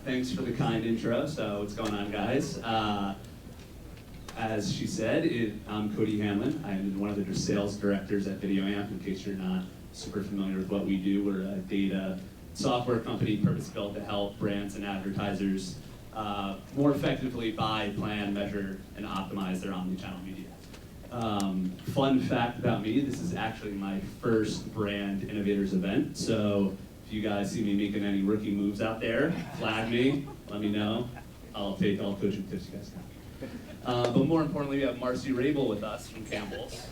Thanks for the kind intro. So what's going on, guys? As she said, I'm Cody Hanlon. I'm one of the sales directors at Videoamp. In case you're not super familiar with what we do, we're a data software company purpose-built to help brands and advertisers more effectively buy, plan, measure, and optimize their omnichannel media. Fun fact about me, this is actually my first Brand Innovators event, so if you guys see me making any rookie moves out there, flag me, let me know. I'll take all coaching tips you guys got. But more importantly, we have Marci Raible with us from Campbell's.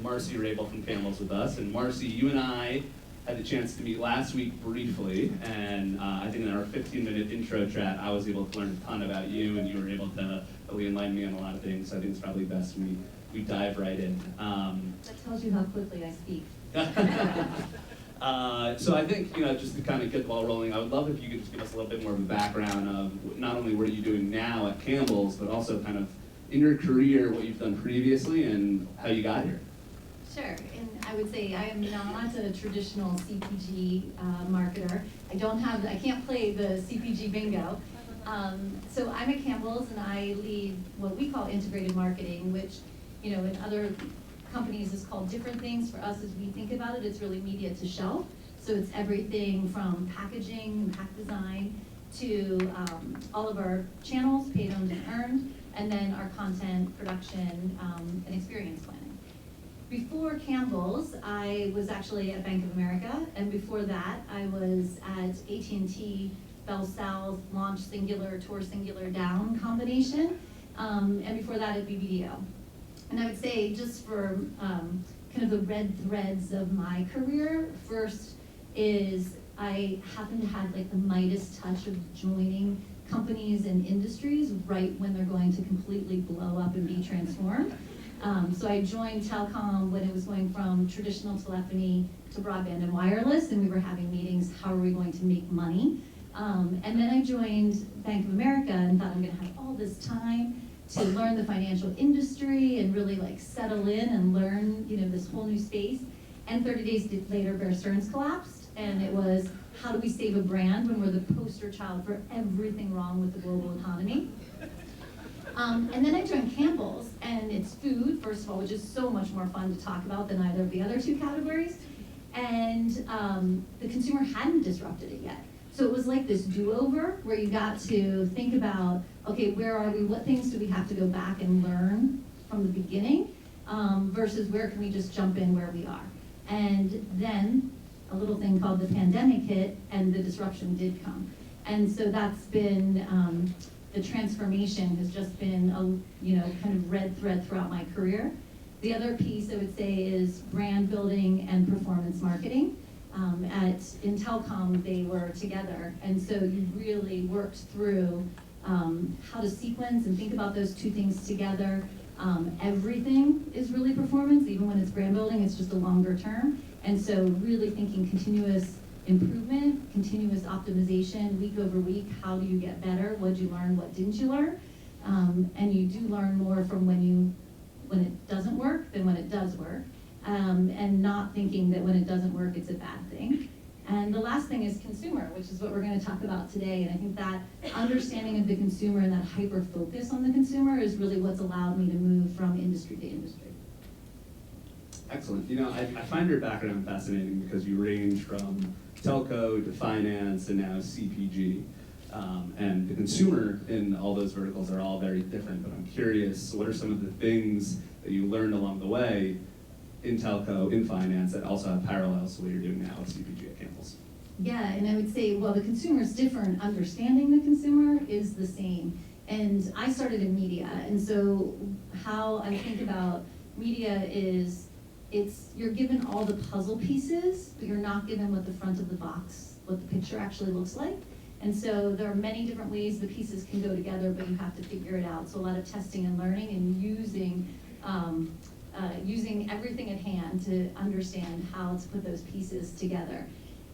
Marci Raible from Campbell's with us, and Marci, you and I had the chance to meet last week briefly, and I think in our 15-minute intro chat, I was able to learn a ton about you, and you were able to really enlighten me on a lot of things. So I think it's probably best we dive right in. That tells you how quickly I speak. So I think, just to kind of get the ball rolling, I would love if you could just give us a little bit more of a background of not only what are you doing now at Campbell's, but also kind of in your career, what you've done previously and how you got here. Sure, and I would say I am not a traditional CPG marketer. I can't play the CPG bingo. So I'm at Campbell's and I lead what we call integrated marketing, which, in other companies is called different things. For us, as we think about it, it's really media to shelf. So it's everything from packaging and pack design to all of our channels, paid, owned, and earned, and then our content production and experience planning. Before Campbell's, I was actually at Bank of America, and before that, I was at AT&T, Bell South, Launch Singular, Tour Singular Down combination, and before that at BBDO. And I would say, just for kind of the red threads of my career, first is I happen to have like the Midas touch of joining companies and industries right when they're going to completely blow up and be transformed. So I joined telecom when it was going from traditional telephony to broadband and wireless, and we were having meetings, how are we going to make money? And then I joined Bank of America and thought I'm gonna have all this time to learn the financial industry and really like settle in and learn, this whole new space. And 30 days later, Bear Stearns collapsed, and it was, how do we save a brand when we're the poster child for everything wrong with the global economy? And then I joined Campbell's, and it's food, first of all, which is so much more fun to talk about than either of the other two categories. And the consumer hadn't disrupted it yet. So it was like this do-over where you got to think about, okay, where are we? What things do we have to go back and learn from the beginning versus where can we just jump in where we are? And then a little thing called the pandemic hit, and the disruption did come. And so that's been, the transformation has just been, kind of red thread throughout my career. The other piece I would say is brand building and performance marketing. In telecom, they were together, and so you really worked through how to sequence and think about those two things together. Everything is really performance, even when it's brand building, it's just a longer term. And so really thinking continuous improvement, continuous optimization, week over week, how do you get better? What did you learn? What didn't you learn? And you do learn more from when it doesn't work than when it does work. And not thinking that when it doesn't work, it's a bad thing. And the last thing is consumer, which is what we're going to talk about today. And I think that understanding of the consumer and that hyper focus on the consumer is really what's allowed me to move from industry to industry. Excellent. I find your background fascinating because you range from telco to finance and now CPG. And the consumer in all those verticals are all very different, but I'm curious, what are some of the things that you learned along the way in telco, in finance, that also have parallels to what you're doing now with CPG at Campbell's? Yeah, and I would say, well, the consumer is different. Understanding the consumer is the same. And I started in media, and so how I think about media is, you're given all the puzzle pieces, but you're not given what the front of the box, what the picture actually looks like. And so there are many different ways the pieces can go together, but you have to figure it out. So a lot of testing and learning and using everything at hand to understand how to put those pieces together.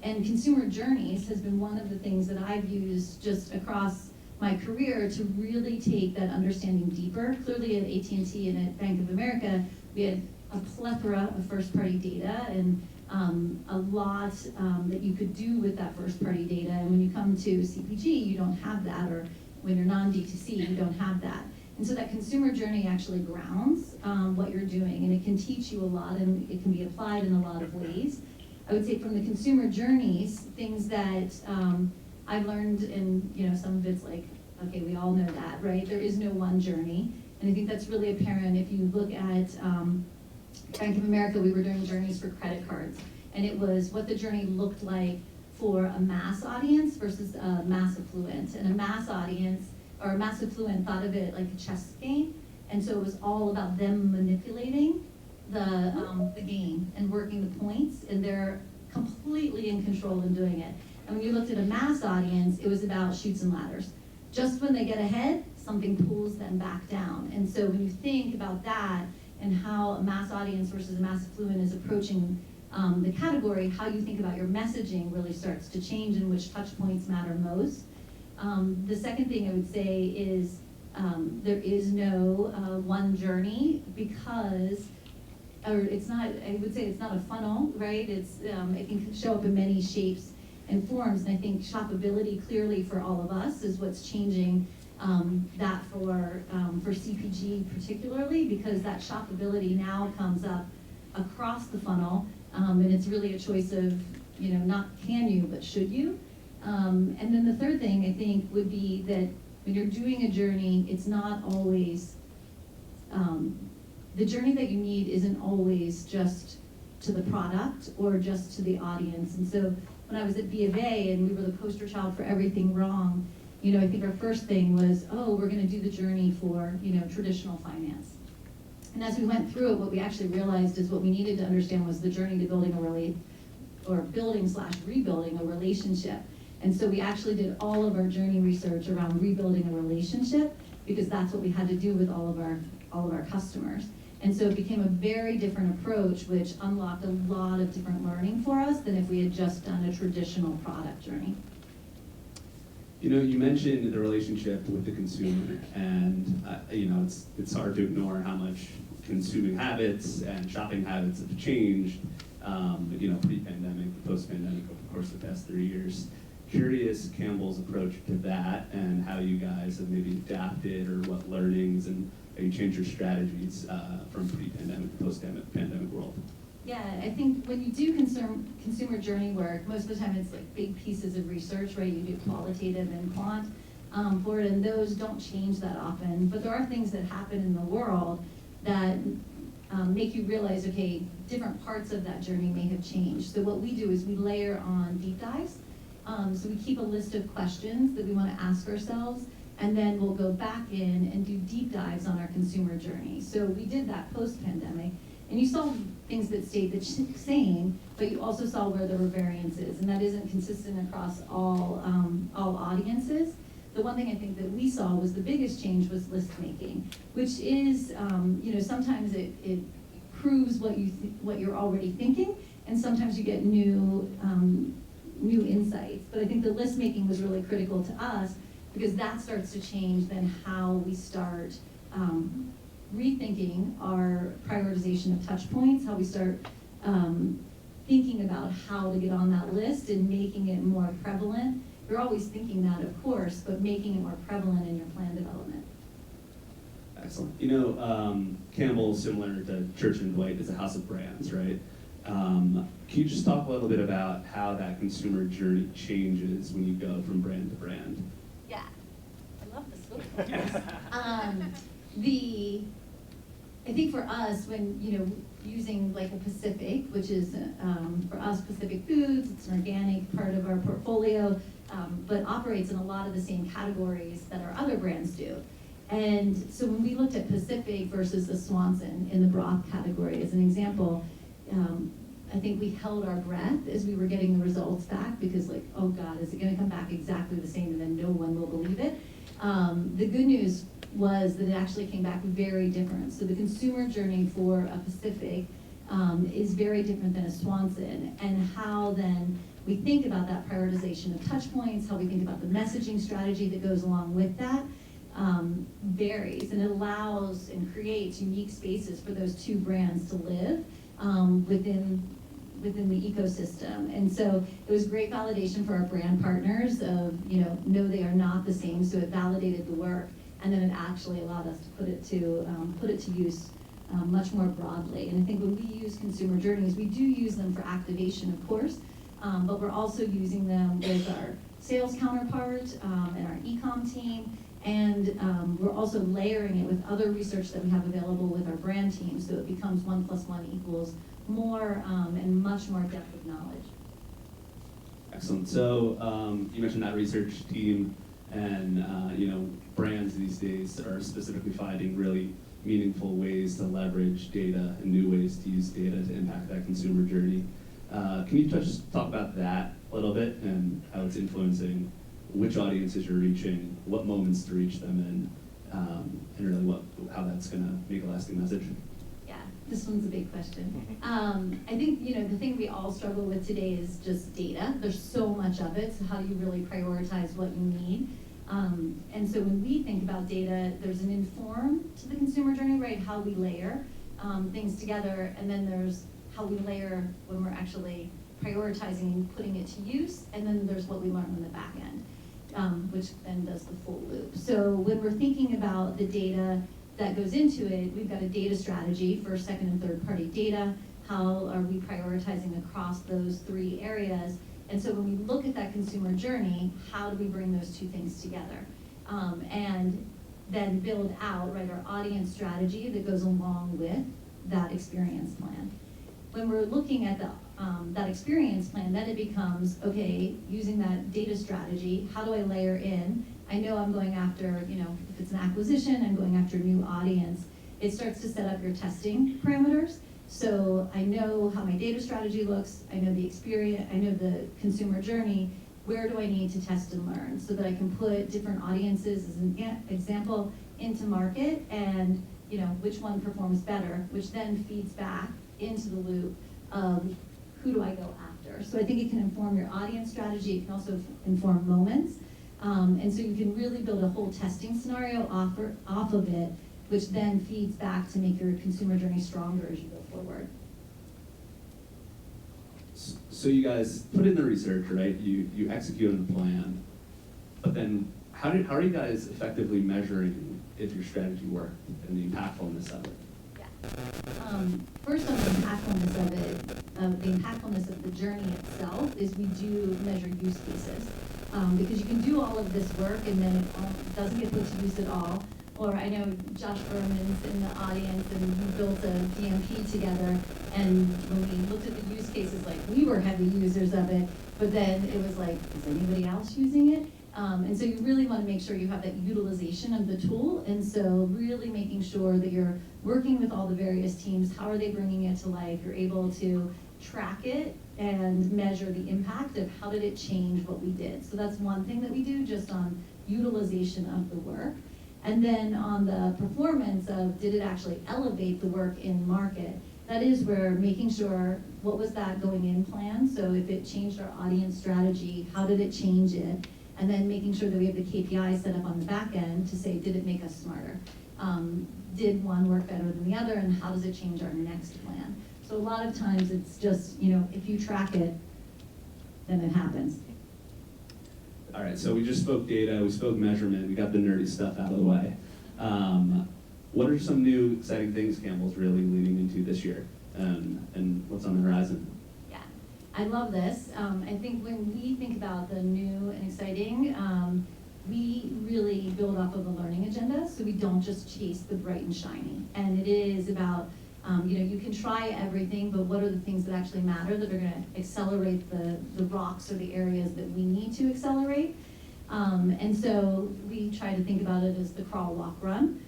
And consumer journeys has been one of the things that I've used just across my career to really take that understanding deeper. Clearly at AT&T and at Bank of America, we had a plethora of first-party data and a lot that you could do with that first party data. And when you come to CPG, you don't have that, or when you're non-D2C, you don't have that. And so that consumer journey actually grounds what you're doing, and it can teach you a lot, and it can be applied in a lot of ways. I would say from the consumer journeys, things that I've learned, and some of it's like, okay, we all know that, right? There is no one journey, and I think that's really apparent if you look at Bank of America. We were doing journeys for credit cards, and it was what the journey looked like for a mass audience versus a mass affluent. And a mass audience, or a mass affluent, thought of it like a chess game, and so it was all about them manipulating the game and working the points, and they're completely in control in doing it. And when you looked at a mass audience, it was about chutes and ladders. Just when they get ahead, something pulls them back down. And so when you think about that and how a mass audience versus a mass affluent is approaching the category, how you think about your messaging really starts to change, and which touch points matter most. The second thing I would say is there is no one journey, because, or it's not, I would say it's not a funnel, right? It can show up in many shapes and forms, and I think shoppability clearly for all of us is what's changing that for CPG particularly, because that shoppability now comes up across the funnel, and it's really a choice of, not can you, but should you. And then the third thing I think would be that when you're doing a journey, it's not always, the journey that you need isn't always just to the product or just to the audience. And so when I was at B of A and we were the poster child for everything wrong, I think our first thing was, oh, we're gonna do the journey for, traditional finance. And as we went through it, what we actually realized is what we needed to understand was the journey to building building/rebuilding a relationship. And so we actually did all of our journey research around rebuilding a relationship, because that's what we had to do with all of our customers. And so it became a very different approach, which unlocked a lot of different learning for us than if we had just done a traditional product journey. You mentioned the relationship with the consumer, and it's hard to ignore how much consuming habits and shopping habits have changed, pre-pandemic, post-pandemic, over the course of the past 3 years. Curious Campbell's approach to that, and how you guys have maybe adapted, or what learnings, and how you changed your strategies from pre-pandemic to post-pandemic world. Yeah, I think when you do consumer journey work, most of the time it's like big pieces of research, right? You do qualitative and quant for it, and those don't change that often. But there are things that happen in the world that make you realize, okay, different parts of that journey may have changed. So what we do is we layer on deep dives. So we keep a list of questions that we want to ask ourselves, and then we'll go back in and do deep dives on our consumer journey. So we did that post-pandemic, and you saw things that stayed the same, but you also saw where there were variances, and that isn't consistent across all audiences. The one thing I think that we saw was the biggest change was list making, which is, sometimes it proves what you're already thinking, and sometimes you get new insights. But I think the list making was really critical to us, because that starts to change then how we start rethinking our prioritization of touch points, how we start thinking about how to get on that list and making it more prevalent. You're always thinking that, of course, but making it more prevalent in your plan development. Excellent. Campbell, similar to Church Dwight, is a house of brands, right? Can you just talk a little bit about how that consumer journey changes when you go from brand to brand? Yeah, I love this book. I think for us, when using like a Pacific, which is for us Pacific Foods, it's an organic part of our portfolio, but operates in a lot of the same categories that our other brands do. And so when we looked at Pacific versus a Swanson in the broth category as an example, I think we held our breath as we were getting the results back, because like, oh God, is it gonna come back exactly the same, and then no one will believe it? The good news was that it actually came back very different. So the consumer journey for a Pacific is very different than a Swanson, and how then we think about that prioritization of touch points, how we think about the messaging strategy that goes along with that, varies, and it allows and creates unique spaces for those two brands to live within within the ecosystem. And so it was great validation for our brand partners of, no, they are not the same, so it validated the work, and then it actually allowed us to put it to use much more broadly. And I think when we use consumer journeys, we do use them for activation, of course, but we're also using them with our sales counterpart and our e-com team, and we're also layering it with other research that we have available with our brand team, so it becomes 1 + 1 = more and much more depth of knowledge. Excellent. So you mentioned that research team, and brands these days are specifically finding really meaningful ways to leverage data and new ways to use data to impact that consumer journey. Can you talk about that a little bit and how it's influencing which audiences you're reaching, what moments to reach them in, and really how that's going to make a lasting message? Yeah, this one's a big question. I think the thing we all struggle with today is just data. There's so much of it, so how do you really prioritize what you need? And so when we think about data, there's an inform to the consumer journey, right? How we layer things together, and then there's how we layer when we're actually prioritizing and putting it to use, and then there's what we learn on the back end, which then does the full loop. So when we're thinking about the data that goes into it, we've got a data strategy for second and third party data. How are we prioritizing across those 3 areas? And so when we look at that consumer journey, how do we bring those 2 things together? And then build out, right, our audience strategy that goes along with that experience plan. When we're looking at that experience plan, then it becomes, okay, using that data strategy, how do I layer in? I know I'm going after, if it's an acquisition, I'm going after a new audience. It starts to set up your testing parameters. So I know how my data strategy looks, I know the experience, I know the consumer journey. Where do I need to test and learn so that I can put different audiences as an example into market, and which one performs better, which then feeds back into the loop of who do I go after. So I think it can inform your audience strategy. It can also inform moments. And so you can really build a whole testing scenario off of it, which then feeds back to make your consumer journey stronger as you go forward. So you guys put in the research, right? You execute on the plan, but then how are you guys effectively measuring if your strategy worked and the impactfulness of it? First on the impactfulness of it, the impactfulness of the journey itself is we do measure use cases. Because you can do all of this work and then it doesn't get put to use at all. Or I know Josh Berman's in the audience and we built a DMP together, and when we looked at the use cases, like we were heavy users of it, but then it was like, is anybody else using it? And so you really want to make sure you have that utilization of the tool, and so really making sure that you're working with all the various teams. How are they bringing it to life? You're able to track it and measure the impact of how did it change what we did. So that's one thing that we do just on utilization of the work. And then on the performance of did it actually elevate the work in market, that is where making sure what was that going in plan. So if it changed our audience strategy, how did it change it? And then making sure that we have the KPIs set up on the back end to say, did it make us smarter? Did one work better than the other, and how does it change our next plan? So a lot of times it's just, if you track it, then it happens. All right, so we just spoke data, we spoke measurement, we got the nerdy stuff out of the way. What are some new exciting things Campbell's really leading into this year, and what's on the horizon? Yeah, I love this. I think when we think about the new and exciting, we really build off of a learning agenda, so we don't just chase the bright and shiny. And it is about, you can try everything, but what are the things that actually matter that are going to accelerate the rocks or the areas that we need to accelerate? And so we try to think about it as the crawl, walk, run.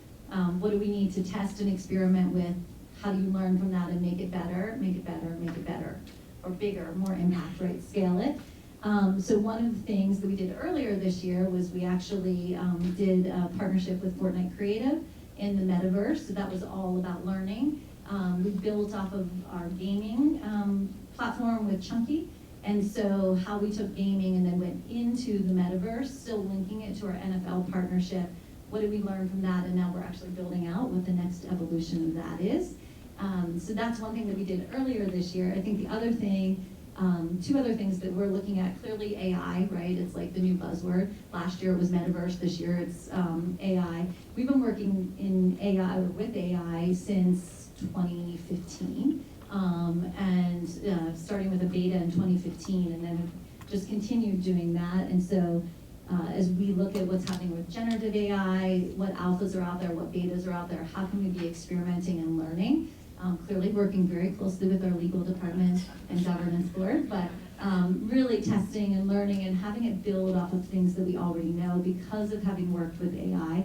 What do we need to test and experiment with? How do you learn from that and make it better, make it better, make it better, or bigger, more impact, right? Scale it. So one of the things that we did earlier this year was we actually did a partnership with Fortnite Creative in the metaverse. So that was all about learning. We built off of our gaming platform with Chunky. And so how we took gaming and then went into the metaverse, still linking it to our NFL partnership. What did we learn from that? And now we're actually building out what the next evolution of that is. So that's one thing that we did earlier this year. I think the other thing, two other things that we're looking at, clearly AI, right? It's like the new buzzword. Last year it was metaverse, this year it's AI. We've been working in AI or with AI since 2015, and starting with a beta in 2015, and then have just continued doing that. And so as we look at what's happening with generative AI, what alphas are out there, what betas are out there, how can we be experimenting and learning? Clearly working very closely with our legal department and governance board, but really testing and learning and having it build off of things that we already know because of having worked with AI.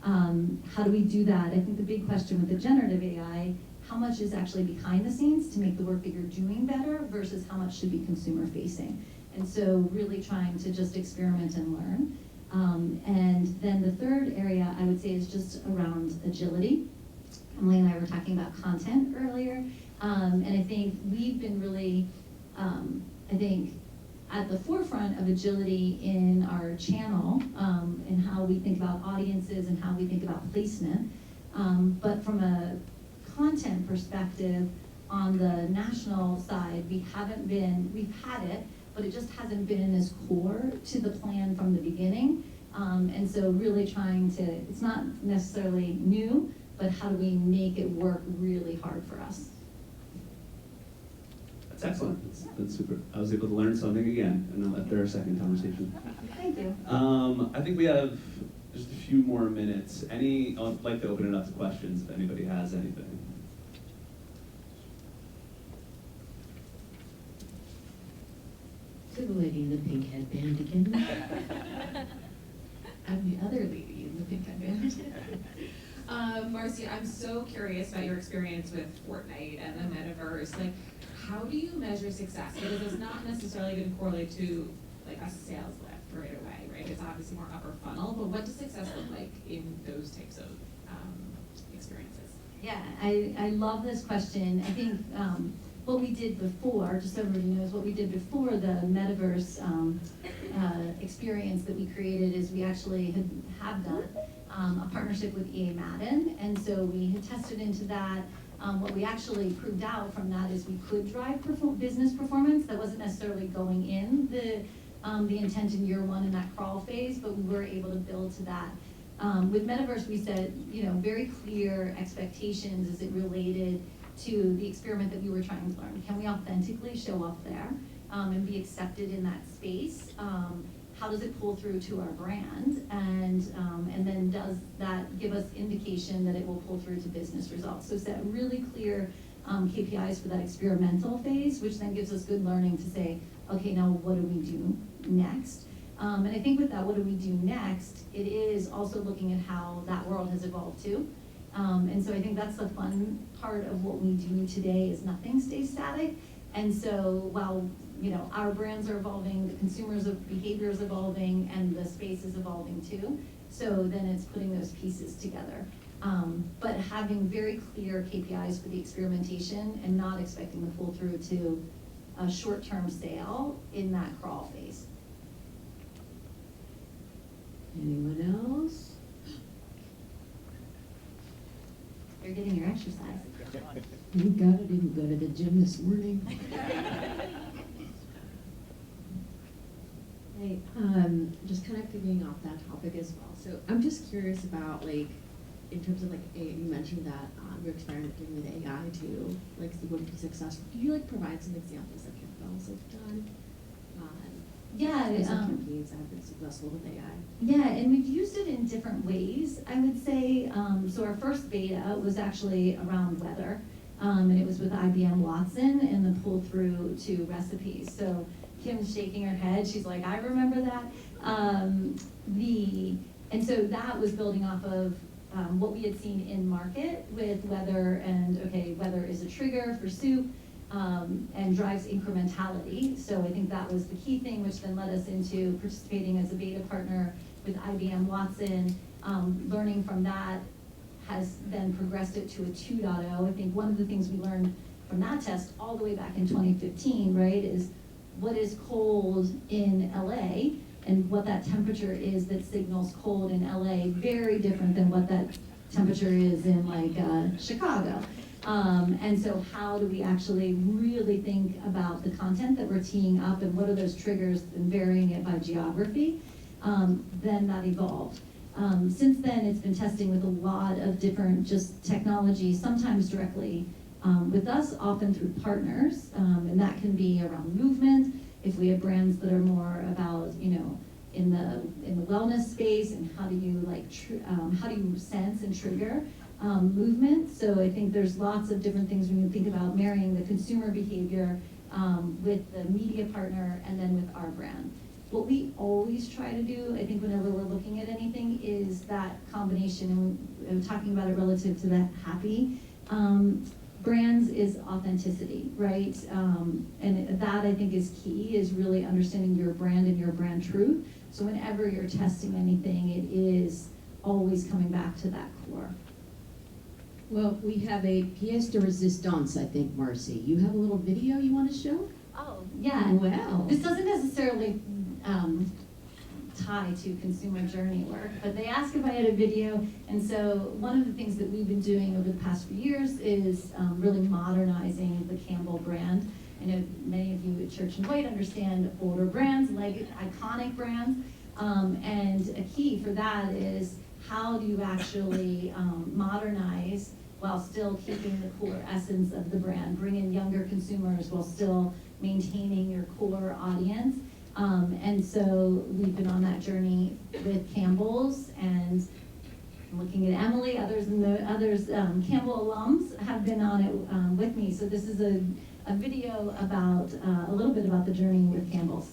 How do we do that? I think the big question with the generative AI, how much is actually behind the scenes to make the work that you're doing better versus how much should be consumer facing? And so really trying to just experiment and learn. And then the third area I would say is just around agility. Emily and I were talking about content earlier, and I think we've been really, at the forefront of agility in our channel, and how we think about audiences and how we think about placement. But from a content perspective, on the national side, we've had it, but it just hasn't been as core to the plan from the beginning. And so really trying to, it's not necessarily new, but how do we make it work really hard for us? That's excellent. That's super. I was able to learn something again, and after our second conversation. Thank you. I think we have just a few more minutes. I'd like to open it up to questions if anybody has anything. To the lady in the pink headband again. I'm the other lady in the pink headband. Marci, I'm so curious about your experience with Fortnite and the metaverse. Like, how do you measure success? Because it's not necessarily going to correlate to like a sales lift right away, right? It's obviously more upper funnel, but what does success look like in those types of experiences? Yeah, I love this question. I think what we did before, just so everybody knows, what we did before the metaverse experience that we created is we actually have done a partnership with EA Madden, and so we had tested into that. What we actually proved out from that is we could drive business performance. That wasn't necessarily going in the intent in year one in that crawl phase, but we were able to build to that. With Metaverse, we set very clear expectations as it related to the experiment that we were trying to learn. Can we authentically show up there and be accepted in that space? How does it pull through to our brand? And then does that give us indication that it will pull through to business results? So set really clear KPIs for that experimental phase, which then gives us good learning to say, okay, now what do we do next? And I think with that, what do we do next? It is also looking at how that world has evolved too. And so I think that's the fun part of what we do today is nothing stays static. And so while our brands are evolving, the consumers' behavior is evolving, and the space is evolving too. So then it's putting those pieces together. But having very clear KPIs for the experimentation and not expecting the pull through to a short-term sale in that crawl phase. Anyone else? You're getting your exercise. Thank God I didn't go to the gym this morning. Hey, just kind of picking off that topic as well. So I'm just curious about in terms of you mentioned that you're experimenting with AI to see what would be successful. Could you provide some examples that Campbell's have done? Yeah, some campaigns that have been successful with AI. Yeah, and we've used it in different ways, I would say. So our first beta was actually around weather, and it was with IBM Watson and the pull through to recipes. So Kim's shaking her head. She's like, I remember that. And so that was building off of what we had seen in market with weather, and okay, weather is a trigger for soup. And drives incrementality. So I think that was the key thing, which then led us into participating as a beta partner with IBM Watson. Learning from that has then progressed it to a 2.0. I think one of the things we learned from that test all the way back in 2015, right, is what is cold in LA and what that temperature is that signals cold in LA, very different than what that temperature is in Chicago. And so how do we actually really think about the content that we're teeing up and what are those triggers and varying it by geography? Then that evolved. Since then, it's been testing with a lot of different just technologies, sometimes directly with us, often through partners, and that can be around movement. If we have brands that are more about, you know, in the wellness space, and how do you how do you sense and trigger movement? So I think there's lots of different things when you think about marrying the consumer behavior with the media partner and then with our brand. What we always try to do, I think, whenever we're looking at anything, is that combination, and I'm talking about it relative to that happy brands, is authenticity, right? And that, I think, is key, is really understanding your brand and your brand truth. So whenever you're testing anything, it is always coming back to that core. Well, we have a pièce de résistance, I think, Marci. You have a little video you want to show? Oh, yeah. Well. This doesn't necessarily tie to consumer journey work, but they asked if I had a video, and so one of the things that we've been doing over the past few years is really modernizing the Campbell brand. I know many of you at Church Dwight understand older brands, like iconic brands, and a key for that is how do you actually modernize while still keeping the core essence of the brand, bring in younger consumers while still maintaining your core audience. And so we've been on that journey with Campbell's, and looking at Emily, Campbell alums have been on it with me. So this is a video about, a little bit about the journey with Campbell's.